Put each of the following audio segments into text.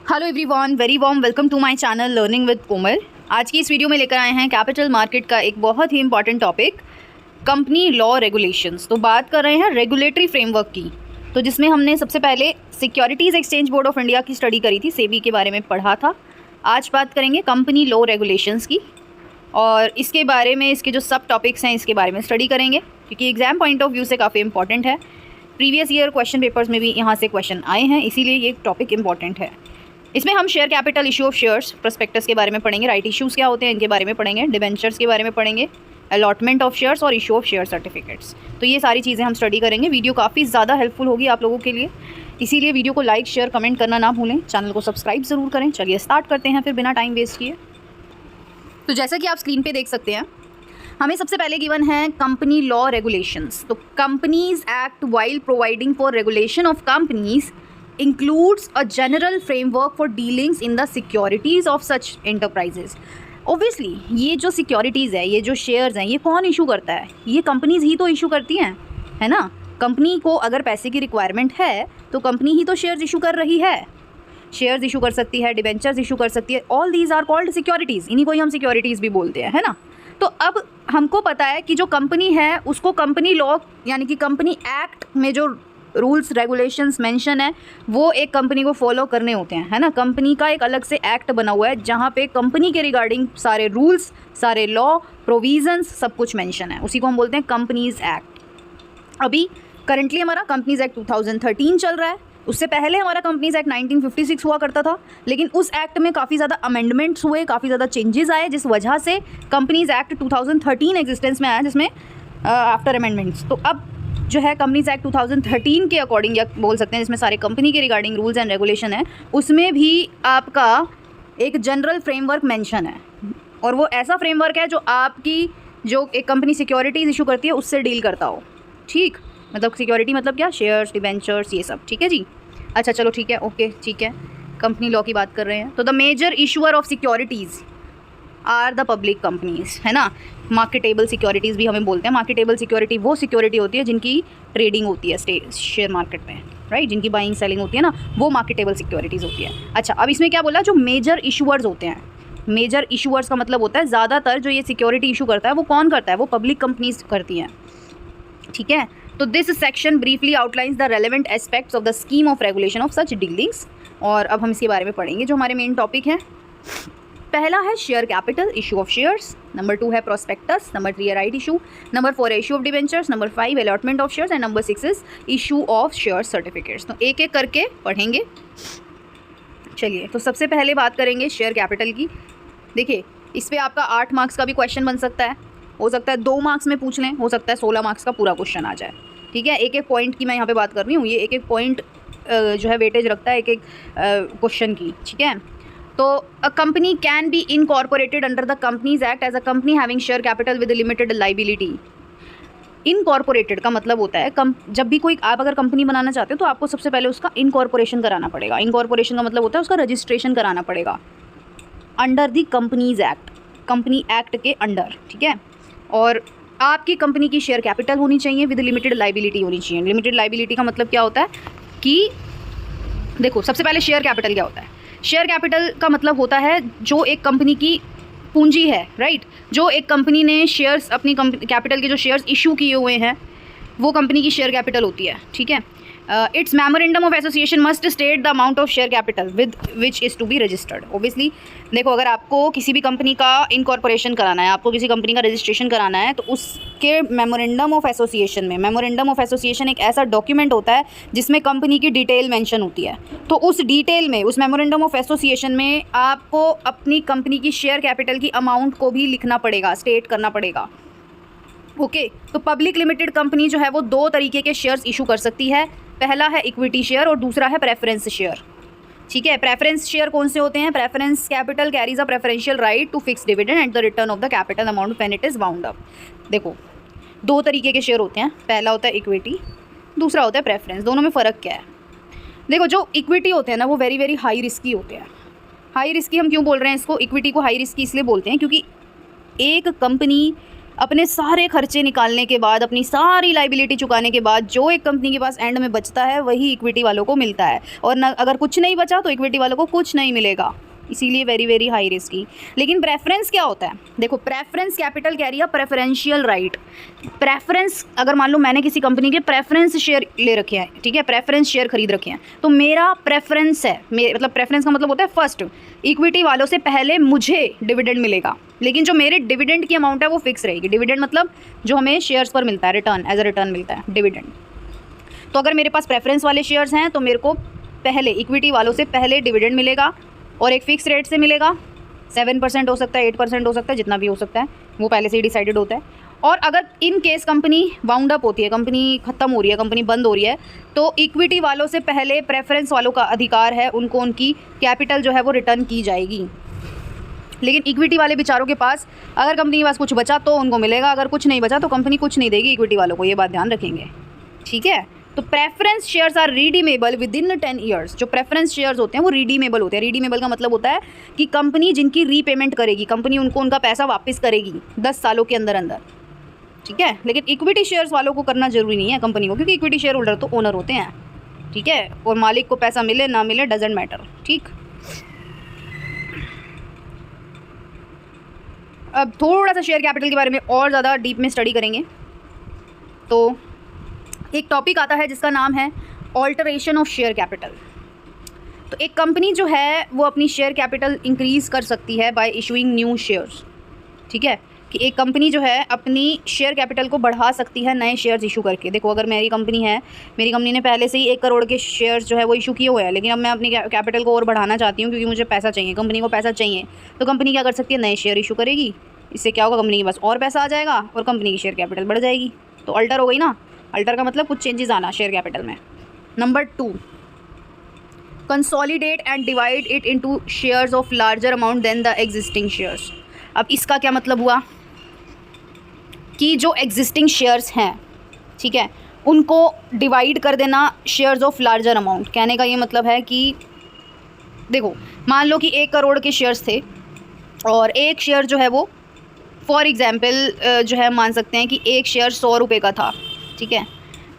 Hello everyone, very warm welcome to my channel learning with Komal. आज की इस video में लेकर आए हैं कैपिटल मार्केट का एक बहुत ही important topic, company law regulations. तो बात कर रहे हैं रेगुलेटरी फ्रेमवर्क की, तो जिसमें हमने सबसे पहले securities exchange board of India की स्टडी करी थी, सेबी के बारे में पढ़ा था। आज बात करेंगे कंपनी लॉ रेगुलेशंस की, और इसके बारे में इसके जो सब टॉपिक्स हैं इसके बारे में स्टडी करेंगे, क्योंकि एग्जाम पॉइंट ऑफ व्यू से काफ़ी इंपॉर्टेंट है। प्रीवियस ईयर क्वेश्चन पेपर्स में भी यहाँ से क्वेश्चन आए हैं, इसीलिए ये टॉपिक इंपॉर्टेंट है। इसमें हम share capital, issue of shares, prospectus के बारे में पढ़ेंगे, राइट इश्यूज़ क्या होते हैं इनके बारे में पढ़ेंगे, डिबेंचर्स के बारे में पढ़ेंगे, अलॉटमेंट ऑफ शेयर्स और इशू ऑफ शेयर सर्टिफिकेट्स। तो ये सारी चीज़ें हम स्टडी करेंगे। वीडियो काफ़ी ज़्यादा हेल्पफुल होगी आप लोगों के लिए, इसीलिए वीडियो को लाइक, शेयर, कमेंट करना ना भूलें। चैनल को सब्सक्राइब ज़रूर करें। चलिए स्टार्ट करते हैं फिर बिना टाइम वेस्ट किए। तो जैसा कि आप स्क्रीन पर देख सकते हैं, हमें सबसे पहले गिवन है कंपनी लॉ रेगुलेशंस। तो companies act while providing for regulation of companies includes a general framework for dealings in the securities of such enterprises। Obviously ये जो सिक्योरिटीज़ है, ये जो शेयर्स हैं, ये कौन इशू करता है? ये कंपनीज ही तो इशू करती हैं, है ना। कंपनी को अगर पैसे की रिक्वायरमेंट है तो कंपनी ही तो शेयर्स इशू कर रही है। शेयर्स इशू कर सकती है, डिबेंचर्स इशू कर सकती है, all these are called securities. इन्हीं को ही हम सिक्योरिटीज़ भी बोलते हैं, है ना। तो अब हमको पता है कि जो कंपनी है उसको कंपनी लॉ यानी कि कंपनी एक्ट में जो रूल्स रेगुलेशंस मेंशन है वो एक कंपनी को फॉलो करने होते हैं, है ना। कंपनी का एक अलग से एक्ट बना हुआ है जहाँ पे कंपनी के रिगार्डिंग सारे रूल्स, सारे लॉ, प्रोविजंस, सब कुछ मेंशन है। उसी को हम बोलते हैं कंपनीज एक्ट। अभी करंटली हमारा कंपनीज एक्ट 2013 चल रहा है। उससे पहले हमारा कंपनीज एक्ट 1956 हुआ करता था, लेकिन उस एक्ट में काफ़ी ज़्यादा अमेंडमेंट्स हुए, काफ़ी ज़्यादा चेंजेस आए, जिस वजह से कंपनीज एक्ट 2013 एग्जिस्टेंस में आया, जिसमें आफ्टर अमेंडमेंट्स। तो अब जो है कंपनीज एक्ट 2013 के अकॉर्डिंग, या बोल सकते हैं जिसमें सारे कंपनी के रिगार्डिंग रूल्स एंड रेगुलेशन है, उसमें भी आपका एक जनरल फ्रेमवर्क मेंशन है। और वो ऐसा फ्रेमवर्क है जो आपकी जो एक कंपनी सिक्योरिटीज़ इशू करती है उससे डील करता हो। ठीक, मतलब सिक्योरिटी मतलब क्या, शेयर्स, डिबेंचर्स, ये सब। ठीक है जी, अच्छा चलो ठीक है, ओके ठीक है। कंपनी लॉ की बात कर रहे हैं, तो the major issuer of securities are the public companies, है ना। मार्केटेबल सिक्योरिटीज़ भी हमें बोलते हैं। मार्केटेबल सिक्योरिटी वो सिक्योरिटी होती है जिनकी ट्रेडिंग होती है शेयर मार्केट में, राइट, जिनकी बाइंग सेलिंग होती है ना, वो मार्केटेबल सिक्योरिटीज़ होती है। अच्छा, अब इसमें क्या बोला, जो मेजर इशूअर्स होते हैं। मेजर इशूअर्स का मतलब होता है ज़्यादातर जो ये सिक्योरिटी इशू करता है वो कौन करता है, वो पब्लिक कंपनीज करती हैं। ठीक है, तो this section briefly outlines the relevant aspects of the scheme of regulation of such dealings. और अब हम इसके बारे में पढ़ेंगे जो हमारे मेन टॉपिक है। पहला है share capital, issue of shares. Number 2 है प्रोस्पेक्टस। नंबर 3 है राइट इशू। नंबर 4 है issue of debentures. Number 5 allotment of shares and number 6 is issue of share certificates. तो एक एक करके पढ़ेंगे। चलिए, तो सबसे पहले बात करेंगे शेयर कैपिटल की। देखिए, इस पर आपका 8 मार्क्स का भी क्वेश्चन बन सकता है, हो सकता है 2 मार्क्स में पूछ लें, हो सकता है 16 मार्क्स का पूरा क्वेश्चन आ जाए। ठीक है, एक एक पॉइंट की मैं यहाँ पे बात कर रही हूँ। ये एक एक पॉइंट जो है वेटेज रखता है एक एक क्वेश्चन की। ठीक है, तो a company can be incorporated under the companies act as a company having share capital with limited liability. Incorporated का मतलब होता है जब भी कोई आप अगर कंपनी बनाना चाहते हो तो आपको सबसे पहले उसका इनकॉर्पोरेशन कराना पड़ेगा। इनकॉर्पोरेशन का मतलब होता है उसका रजिस्ट्रेशन कराना पड़ेगा under the companies act, company act के अंडर। ठीक है, और आपकी कंपनी की शेयर कैपिटल होनी चाहिए विद लिमिटेड लाइबिलिटी होनी चाहिए। लिमिटेड लाइबिलिटी का मतलब क्या होता है कि देखो, सबसे पहले शेयर कैपिटल क्या होता है। शेयर कैपिटल का मतलब होता है जो एक कंपनी की पूंजी है, राइट। जो एक कंपनी ने शेयर्स, अपनी कैपिटल के जो शेयर्स इशू किए हुए हैं वो कंपनी की शेयर कैपिटल होती है। ठीक है, its memorandum of association must state the amount of share capital with which is to be registered. Obviously देखो, अगर आपको किसी भी कंपनी का इनकॉर्पोरेशन कराना है, आपको किसी कंपनी का रजिस्ट्रेशन कराना है, तो उसके मेमोरेंडम ऑफ एसोसिएशन में, मेमोरेंडम ऑफ एसोसिएशन एक ऐसा डॉक्यूमेंट होता है जिसमें कंपनी की डिटेल मेंशन होती है। तो उस डिटेल में, उस मेमोरेंडम ऑफ एसोसिएशन में आपको अपनी कंपनी की शेयर कैपिटल की अमाउंट को भी लिखना पड़ेगा, स्टेट करना पड़ेगा। ओके, तो पब्लिक लिमिटेड कंपनी जो है वो 2 तरीके के शेयर्स इशू कर सकती है। पहला है इक्विटी शेयर और दूसरा है प्रेफरेंस शेयर। ठीक है, प्रेफरेंस शेयर कौन से होते हैं, preference capital carries a preferential right to fix dividend at the return of the capital amount when it is bound up. देखो, 2 तरीके के शेयर होते हैं, पहला होता है इक्विटी, दूसरा होता है प्रेफरेंस। दोनों में फ़र्क क्या है? देखो, जो इक्विटी होते हैं ना वो वेरी वेरी हाई रिस्की होते हैं। हाई रिस्की हम क्यों बोल रहे हैं इसको, इक्विटी को हाई रिस्की इसलिए बोलते हैं क्योंकि एक कंपनी अपने सारे खर्चे निकालने के बाद, अपनी सारी लाइबिलिटी चुकाने के बाद जो एक कंपनी के पास एंड में बचता है वही इक्विटी वालों को मिलता है, और न अगर कुछ नहीं बचा तो इक्विटी वालों को कुछ नहीं मिलेगा। इसीलिए वेरी वेरी हाई रिस्की। लेकिन प्रेफरेंस क्या होता है? देखो, प्रेफरेंस कैपिटल कह रही है प्रेफरेंशियल राइट। प्रेफरेंस, अगर मान लो मैंने किसी कंपनी के प्रेफरेंस शेयर ले रखे हैं, ठीक है, प्रेफरेंस शेयर खरीद रखे हैं, तो मेरा प्रेफरेंस है, मतलब प्रेफरेंस का मतलब होता है फर्स्ट, इक्विटी वालों से पहले मुझे डिविडेंड मिलेगा, लेकिन जो मेरे डिविडेंड की अमाउंट है वो फिक्स रहेगी। डिविडेंड मतलब जो हमें शेयर्स पर मिलता है, रिटर्न, एज अ रिटर्न मिलता है डिविडेंड। तो अगर मेरे पास प्रेफरेंस वाले शेयर्स हैं तो मेरे को पहले इक्विटी वालों से पहले डिविडेंड मिलेगा, और एक फ़िक्स रेट से मिलेगा। 7% हो सकता है, 8% हो सकता है, जितना भी हो सकता है वो पहले से ही डिसाइडेड होता है। और अगर in case company wound up होती है, कंपनी ख़त्म हो रही है, कंपनी बंद हो रही है, तो इक्विटी वालों से पहले प्रेफरेंस वालों का अधिकार है, उनको उनकी कैपिटल जो है वो रिटर्न की जाएगी। लेकिन इक्विटी वाले बेचारों के पास, अगर कंपनी के पास कुछ बचा तो उनको मिलेगा, अगर कुछ नहीं बचा तो कंपनी कुछ नहीं देगी इक्विटी वालों को। ये बात ध्यान रखेंगे, ठीक है। तो preference shares are redeemable with in 10 years. जो प्रेफरेंस शेयर्स होते हैं वो रिडीमेबल होते हैं। रिडीमेबल का मतलब होता है कि कंपनी जिनकी रीपेमेंट करेगी, कंपनी उनको उनका पैसा वापस करेगी 10 सालों के अंदर अंदर, ठीक है। लेकिन इक्विटी शेयर्स वालों को करना जरूरी नहीं है कंपनी को, क्योंकि इक्विटी शेयर होल्डर तो ओनर होते हैं, ठीक है, और मालिक को पैसा मिले ना मिले डजेंट मैटर, ठीक। अब थोड़ा सा शेयर कैपिटल के बारे में और ज़्यादा डीप में स्टडी करेंगे तो एक टॉपिक आता है जिसका नाम है ऑल्टरेशन ऑफ शेयर कैपिटल। तो एक कंपनी जो है वो अपनी शेयर कैपिटल इंक्रीज़ कर सकती है बाय इशूइंग न्यू शेयर्स, ठीक है, कि एक कंपनी जो है अपनी शेयर कैपिटल को बढ़ा सकती है नए शेयर्स इशू करके। देखो, अगर मेरी कंपनी है, मेरी कंपनी ने पहले से ही 1 करोड़ के शेयर्स जो है वो इशू किए हुए हैं, लेकिन अब मैं अपनी कैपिटल को और बढ़ाना चाहती हूँ क्योंकि मुझे पैसा चाहिए, कंपनी को पैसा चाहिए, तो कंपनी क्या कर सकती है, नए शेयर इशू करेगी। इससे क्या होगा, कंपनी के पास और पैसा आ जाएगा और कंपनी की शेयर कैपिटल बढ़ जाएगी। तो अल्टर हो गई ना। अल्टर का मतलब कुछ चेंजेस आना शेयर कैपिटल में। नंबर 2, consolidate and divide it into shares of larger amount than the existing shares. अब इसका क्या मतलब हुआ कि जो एग्जिस्टिंग शेयर्स हैं, ठीक है, उनको डिवाइड कर देना शेयर्स ऑफ लार्जर अमाउंट। कहने का ये मतलब है कि देखो, मान लो कि 1 करोड़ के शेयर्स थे और एक शेयर जो है वो फॉर एग्जांपल जो है मान सकते हैं कि एक शेयर 100 रुपये का था, ठीक है।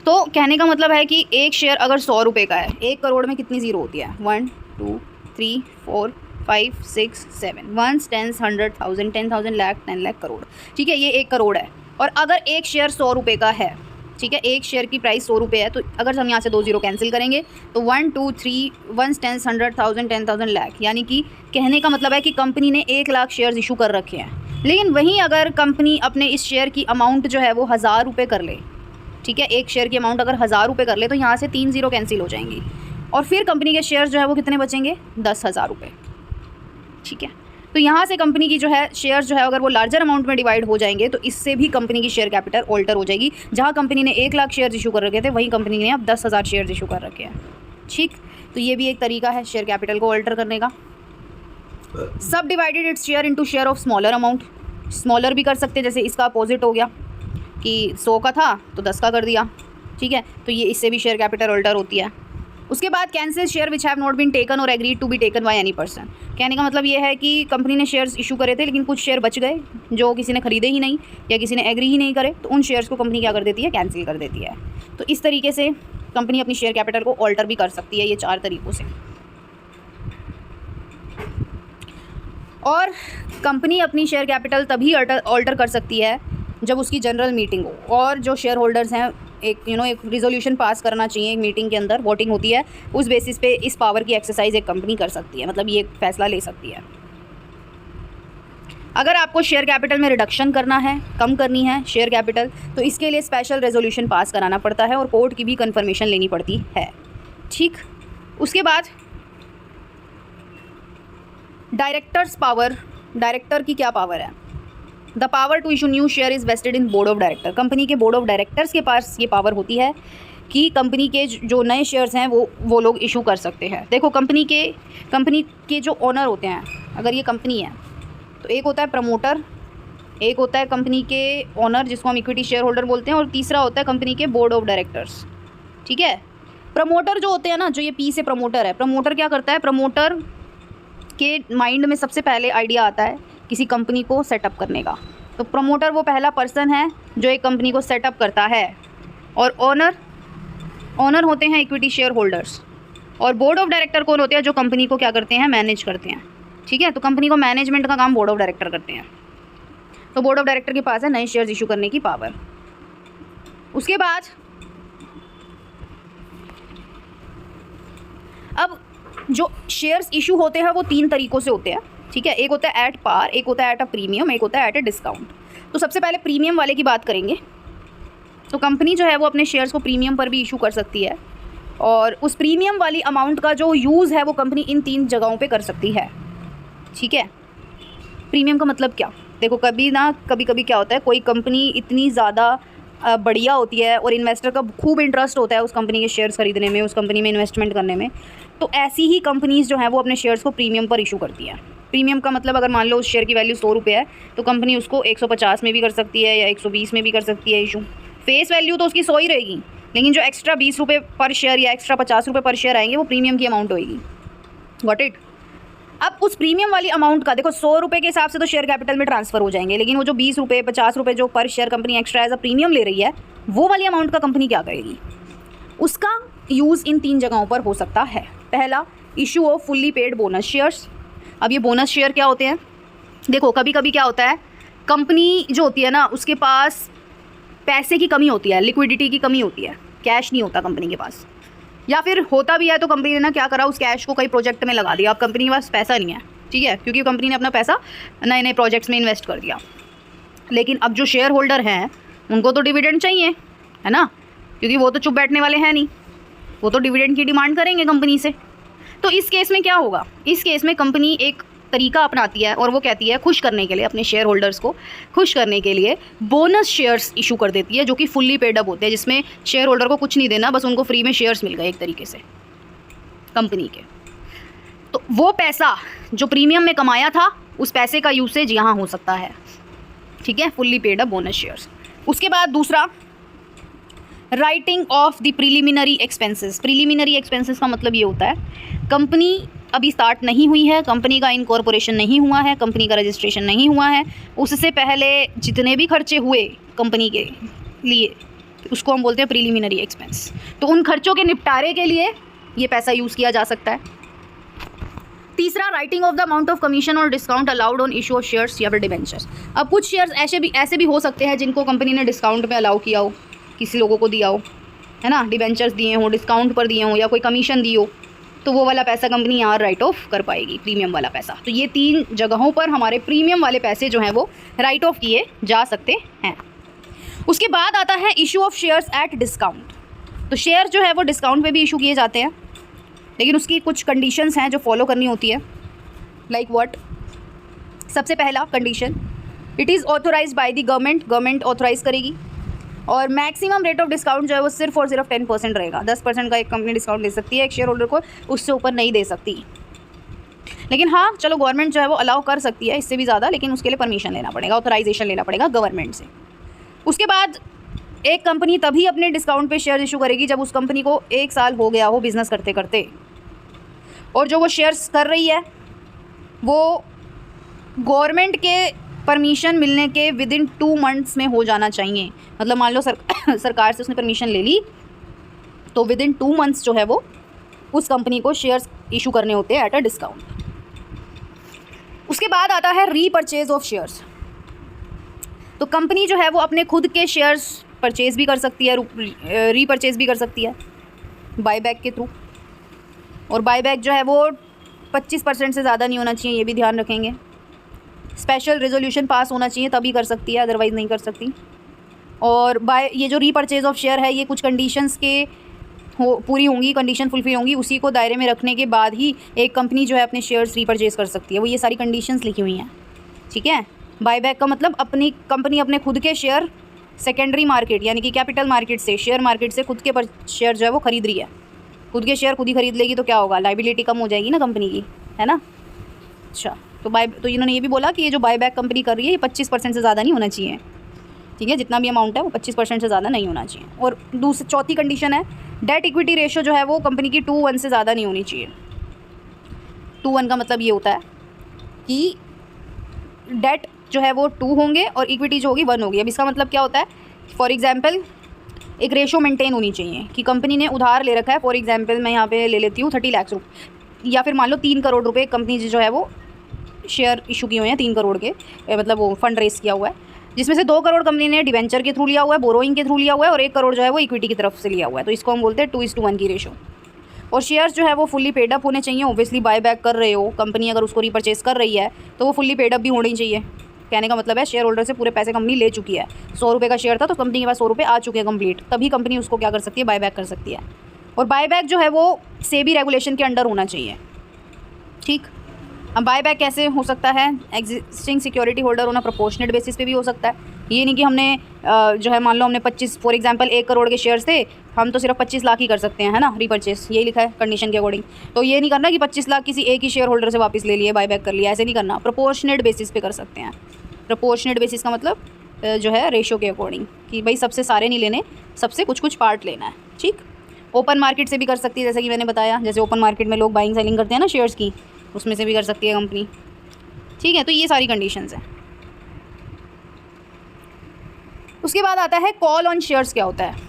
तो कहने का मतलब है कि एक शेयर अगर 100 रुपये का है, 1 करोड़ में कितनी ज़ीरो होती है, 1 2 3 4 5 6 7 1 10 100 1000 10,000 लाख 10 लाख करोड़, ठीक है, ये 1 करोड़ है। और अगर एक शेयर 100 रुपये का है, ठीक है, एक शेयर की प्राइस 100 रुपये है, तो अगर हम यहाँ से 2 ज़ीरो कैंसिल करेंगे तो 1 2 3 1 10 100 1000 10,000 लाख, यानी कि कहने का मतलब है कि कंपनी ने 1 लाख शेयर्स इशू कर रखे हैं। लेकिन वहीं अगर कंपनी अपने इस शेयर की अमाउंट जो है वो 1000 रुपये कर ले, ठीक है, एक शेयर की अमाउंट अगर 1000 रुपये कर ले, तो यहाँ से 3 ज़ीरो कैंसिल हो जाएंगी और फिर कंपनी के शेयर जो है वो कितने बचेंगे, 10,000 रुपये, ठीक है। तो यहाँ से कंपनी की जो है शेयर जो है अगर वो लार्जर अमाउंट में डिवाइड हो जाएंगे तो इससे भी कंपनी की शेयर कैपिटल ऑल्टर हो जाएगी। जहाँ कंपनी ने 1 लाख शेयर इशू कर रखे थे, वहीं कंपनी ने अब 10,000 शेयर इशू कर रखे हैं, ठीक। तो ये भी एक तरीका है शेयर कैपिटल को ऑल्टर करने का। सब divided its share into share of smaller amount. Smaller भी कर सकते हैं, जैसे इसका अपोजिट हो गया कि 100 का था तो 10 का कर दिया, ठीक है। तो ये इससे भी शेयर कैपिटल ऑल्टर होती है। उसके बाद cancel share which have not been taken or agreed to be taken by any person. कहने का मतलब ये है कि कंपनी ने शेयर्स इशू करे थे लेकिन कुछ शेयर बच गए जो किसी ने खरीदे ही नहीं या किसी ने एग्री ही नहीं करे, तो उन शेयर्स को कंपनी क्या कर देती है, कैंसिल कर देती है। तो इस तरीके से कंपनी अपनी शेयर कैपिटल को ऑल्टर भी कर सकती है, ये 4 तरीक़ों से। और कंपनी अपनी शेयर कैपिटल तभी ऑल्टर कर सकती है जब उसकी जनरल मीटिंग हो और जो शेयर होल्डर्स हैं एक रिजोल्यूशन पास करना चाहिए। एक मीटिंग के अंदर वोटिंग होती है, उस बेसिस पे इस पावर की एक्सरसाइज एक कंपनी कर सकती है, मतलब ये फैसला ले सकती है। अगर आपको शेयर कैपिटल में रिडक्शन करना है, कम करनी है शेयर कैपिटल, तो इसके लिए स्पेशल रेजोल्यूशन पास कराना पड़ता है और कोर्ट की भी कन्फर्मेशन लेनी पड़ती है, ठीक। उसके बाद डायरेक्टर्स पावर। डायरेक्टर की क्या पावर है? The power to issue new share is vested in board of director. Company के बोर्ड ऑफ डायरेक्टर्स के पास ये पावर होती है कि कंपनी के जो नए शेयर्स हैं वो लोग इशू कर सकते हैं। देखो, कंपनी के जो ओनर होते हैं, अगर ये कंपनी है तो एक होता है प्रमोटर, एक होता है कंपनी के ओनर जिसको हम इक्विटी शेयर होल्डर बोलते हैं, और तीसरा होता है कंपनी के बोर्ड ऑफ डायरेक्टर्स, ठीक है। प्रमोटर जो होते हैं ना, जो ये पी से प्रमोटर है, प्रमोटर क्या करता है, प्रमोटर के माइंड में सबसे पहले आइडिया आता है किसी कंपनी को सेटअप करने का, तो प्रमोटर वो पहला पर्सन है जो एक कंपनी को सेटअप करता है, और ओनर होते हैं इक्विटी शेयर होल्डर्स, और बोर्ड ऑफ डायरेक्टर कौन होते हैं, जो कंपनी को क्या करते हैं, मैनेज करते हैं। ठीक है, तो कंपनी को मैनेजमेंट का काम बोर्ड ऑफ डायरेक्टर करते हैं। तो बोर्ड ऑफ डायरेक्टर के पास है नए शेयर्स इशू करने की पावर। उसके बाद अब जो शेयर्स इशू होते हैं वो 3 तरीक़ों से होते हैं। ठीक है, एक होता है एट पार, एक होता है एट अ प्रीमियम, एक होता है एट अ डिस्काउंट। तो सबसे पहले प्रीमियम वाले की बात करेंगे। तो कंपनी जो है वो अपने शेयर्स को प्रीमियम पर भी इशू कर सकती है, और उस प्रीमियम वाली अमाउंट का जो यूज़ है वो कंपनी इन 3 जगहों पे कर सकती है। ठीक है, प्रीमियम का मतलब क्या, देखो कभी कभी क्या होता है, कोई कंपनी इतनी ज़्यादा बढ़िया होती है और इन्वेस्टर का खूब इंटरेस्ट होता है उस कंपनी के शेयर्स खरीदने में, उस कंपनी में इन्वेस्टमेंट करने में, तो ऐसी ही कंपनीज़ जो हैं वो अपने शेयर्स को प्रीमियम पर इशू करती हैं। प्रीमियम का मतलब अगर मान लो उस शेयर की वैल्यू 100 रुपये है तो कंपनी उसको 150 में भी कर सकती है या 120 में भी कर सकती है इशू। फेस वैल्यू तो उसकी 100 ही रहेगी, लेकिन जो एक्स्ट्रा 20 रुपये पर शेयर या एक्स्ट्रा 50 रुपये पर शेयर आएंगे वो प्रीमियम की अमाउंट होगी। Got it. अब उस प्रीमियम वाली अमाउंट का देखो 100 रुपये के हिसाब से तो शेयर कैपिटल में ट्रांसफ़र हो जाएंगे, लेकिन वो जो 20 रुपये 50 रुपये जो पर share company extra as a premium ले रही है वो वाली अमाउंट का कंपनी क्या करेगी, उसका यूज़ इन 3 जगहों पर हो सकता है। पहला, issue off fully paid bonus shares. अब ये बोनस शेयर क्या होते हैं, देखो कभी कभी क्या होता है, कंपनी जो होती है ना उसके पास पैसे की कमी होती है, लिक्विडिटी की कमी होती है, कैश नहीं होता कंपनी के पास, या फिर होता भी है तो कंपनी ने ना क्या करा, उस कैश को कई प्रोजेक्ट में लगा दिया। अब कंपनी के पास पैसा नहीं है, ठीक है, क्योंकि कंपनी ने अपना पैसा नए नए प्रोजेक्ट्स में इन्वेस्ट कर दिया। लेकिन अब जो शेयर होल्डर हैं उनको तो डिविडेंड चाहिए, है ना, क्योंकि वो तो चुप बैठने वाले हैं नहीं, वो तो डिविडेंड की डिमांड करेंगे कंपनी से। तो इस केस में क्या होगा, इस केस में कंपनी एक तरीका अपनाती है और वो कहती है खुश करने के लिए, अपने शेयर होल्डर्स को खुश करने के लिए बोनस शेयर्स इशू कर देती है, जो कि फुल्ली पेड अप होते हैं, जिसमें शेयर होल्डर को कुछ नहीं देना, बस उनको फ्री में शेयर्स मिल गए एक तरीके से कंपनी के। तो वो पैसा जो प्रीमियम में कमाया था उस पैसे का यूसेज यहाँ हो सकता है। ठीक है, fully paid up bonus shares. उसके बाद दूसरा, writing off the preliminary expenses. Preliminary expenses का मतलब ये होता है कंपनी अभी स्टार्ट नहीं हुई है, कंपनी का इनकॉर्पोरेशन नहीं हुआ है, कंपनी का रजिस्ट्रेशन नहीं हुआ है, उससे पहले जितने भी खर्चे हुए कंपनी के लिए उसको हम बोलते हैं प्रिलिमिनरी एक्सपेंस। तो उन खर्चों के निपटारे के लिए ये पैसा यूज़ किया जा सकता है। तीसरा, writing off the amount of commission or discount allowed on issue of shares या फिर डिबेंचर्स। अब कुछ शेयर्स ऐसे भी हो सकते हैं जिनको कंपनी ने डिस्काउंट में अलाउ किया हो, किसी लोगों को दिया हो, है ना, डिबेंचर्स दिए हों, डिस्काउंट पर दिए हों, या कोई कमीशन दी हो, तो वो वाला पैसा कंपनी यहाँ राइट ऑफ कर पाएगी, प्रीमियम वाला पैसा। तो ये 3 जगहों पर हमारे प्रीमियम वाले पैसे जो हैं वो राइट ऑफ किए जा सकते हैं। उसके बाद आता है issue of shares at discount. तो शेयर जो है वो डिस्काउंट पे भी इशू किए जाते हैं, लेकिन उसकी कुछ कंडीशंस हैं जो फॉलो करनी होती है। Like what? सबसे पहला condition, it is authorised by the government authorise करेगी, और मैक्सिमम रेट ऑफ डिस्काउंट जो है वो सिर्फ और सिर्फ 10% रहेगा। 10% का एक कंपनी डिस्काउंट दे सकती है एक शेयर होल्डर को, उससे ऊपर नहीं दे सकती। लेकिन हाँ चलो, गवर्नमेंट जो है वो अलाउ कर सकती है इससे भी ज़्यादा, लेकिन उसके लिए परमिशन लेना पड़ेगा, ऑथराइजेशन लेना पड़ेगा गवर्नमेंट से। उसके बाद एक कंपनी तभी अपने डिस्काउंट पे शेयर इशू करेगी जब उस कंपनी को 1 साल हो गया हो बिज़नेस करते करते, और जो वो शेयर्स कर रही है वो गवर्नमेंट के परमिशन मिलने के विदिन 2 मंथ्स में हो जाना चाहिए। मतलब मान लो सरकार से उसने परमिशन ले ली, तो विदिन 2 मंथ्स जो है वो उस कंपनी को शेयर्स इशू करने होते हैं एट अ डिस्काउंट। उसके बाद आता है रीपरचेज ऑफ शेयर्स। तो कंपनी जो है वो अपने खुद के शेयर्स परचेज भी कर सकती है, रीपरचेज भी कर सकती है बायबैक के थ्रू, और बायबैक जो है वो 25% से ज़्यादा नहीं होना चाहिए, ये भी ध्यान रखेंगे। स्पेशल रेजोल्यूशन पास होना चाहिए तभी कर सकती है, अदरवाइज़ नहीं कर सकती। और ये जो रीपरचेज ऑफ शेयर है ये कुछ कंडीशंस के पूरी होंगी, कंडीशन फुलफिल होंगी, उसी को दायरे में रखने के बाद ही एक कंपनी जो है अपने शेयर्स रीपरचेज कर सकती है। वो ये सारी कंडीशंस लिखी हुई हैं, ठीक है। बायबैक का मतलब अपनी कंपनी अपने खुद के शेयर सेकेंडरी मार्केट यानी कि कैपिटल मार्केट से, शेयर मार्केट से खुद के शेयर जो है वो खरीद रही है। खुद के शेयर खुद ही खरीद लेगी तो क्या होगा, लाइबिलिटी कम हो जाएगी ना कंपनी की, है ना। अच्छा, तो इन्होंने ये भी बोला कि ये जो बायबैक कंपनी कर रही है ये 25% से ज़्यादा नहीं होना चाहिए, ठीक है, जितना भी अमाउंट है वो 25% से ज़्यादा नहीं होना चाहिए। और चौथी कंडीशन है डेट इक्विटी रेशियो जो है वो कंपनी की 2:1 से ज़्यादा नहीं होनी चाहिए। 2:1 का मतलब ये होता है कि डेट जो है वो 2 होंगे और इक्विटी जो होगी 1 होगी। अब इसका मतलब क्या होता है, फॉर एग्जांपल एक रेशो मेंटेन होनी चाहिए कि कंपनी ने उधार ले रखा है, फॉर एग्जांपल मैं यहाँ पे ले लेती हूँ 30 लाख रुपये, या फिर मान लो 3 करोड़ रुपये कंपनी जो है वो शेयर इशू किए हुए हैं 3 करोड़ के, मतलब वो फंड रेस किया हुआ है, जिसमें से 2 करोड़ कंपनी ने डिवेंचर के थ्रू लिया हुआ है, बोरोइंग के थ्रू लिया हुआ है, और 1 करोड़ जो है वो इक्विटी की तरफ से लिया हुआ है। तो इसको हम बोलते हैं 2:1 की रेशो। और शेयर्स जो है वो फुल्ली पेड अप होने चाहिए। ऑब्वियसली बाय बैक कर रहे हो कंपनी, अगर उसको रिपर्चेस कर रही है तो वो फुल्ली पेड अप भी होनी चाहिए। कहने का मतलब है शेयर होल्डर से पूरे पैसे कंपनी ले चुकी है। 100 रुपये का शेयर था तो कंपनी के पास 100 रुपये आ चुके हैं कंप्लीट, तभी कंपनी उसको क्या कर सकती है, बाय बैक कर सकती है। और बाय बैक जो है वो सेबी रेगुलेशन के अंडर होना चाहिए, ठीक। अब बाय बैक कैसे हो सकता है, एग्जिस्टिंग सिक्योरिटी होल्डर होना प्रोपोर्शनेट बेसिस पे भी हो सकता है। ये नहीं कि हमने जो है मान लो हमने 25 फॉर एग्जांपल 1 करोड़ के शेयर्स थे, हम तो सिर्फ 25 लाख ही कर सकते हैं, है ना, रिपर्चेस, यही लिखा है कंडीशन के अकॉर्डिंग। तो ये नहीं करना कि 25 लाख किसी एक ही शेयर होल्डर से वापस ले लिए, बाय बैक कर लिया, ऐसे नहीं करना। प्रोपोर्शनेट बेसिस पे कर सकते हैं। प्रोपोर्शनेट बेसिस का मतलब जो है रेशो के अकॉर्डिंग, कि भाई सबसे सारे नहीं लेने, सबसे कुछ कुछ पार्ट लेना है, ठीक। ओपन मार्केट से भी कर सकती है, जैसे कि मैंने बताया, जैसे ओपन मार्केट में लोग बाइंग सेलिंग करते हैं ना शेयर्स की, उसमें से भी कर सकती है कंपनी, ठीक है। तो ये सारी कंडीशंस हैं। उसके बाद आता है कॉल ऑन शेयर्स। क्या होता है